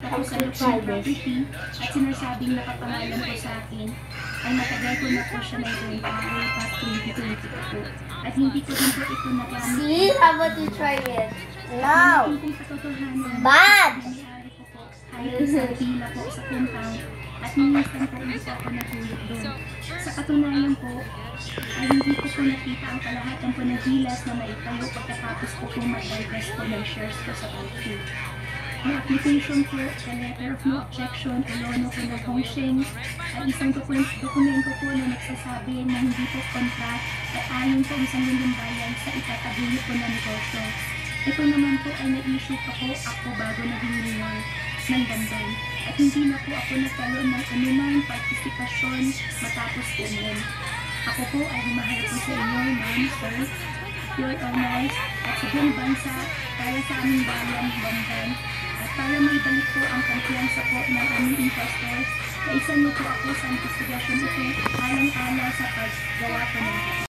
ako sa Luksan Property at sinasabing nakapangalan ko sa akin ay matagal ko na po siya naibenta way past 2020 po. At hindi ko din po ito nagamit. See? How about you try it? No! Bad! Nangyari ko po kahit isang pila po sa compound at minsan po hindi po ako natulog doon. Sa katunayan po, ay hindi ko po nakita ang kalahatan po ng gilas na maitayo pagkatapos po po mag-divest po ng shares ko sa Alfie. Ang application po, the letter of no objection o lono po ng Hongsheng ay isang dokumento po na nagsasabi na hindi po kontra at ayon po isang lilimbayan sa itatagulo po ng negosyo. Ito naman po ay na-issue pa po ako bago naging mayor ng Banban at hindi na po ako nagkaroon ng anumang partisipasyon matapos po nun. Ako po ay humahal po sa inyo, ma'am, sir, your honors, at sa buong bansa para sa aming bayan, Banban, at para may balik po ang kumpiyansa po ng aming investors, naisan niyo po ako sa investigasyon ito alang-ala sa paggawa po ng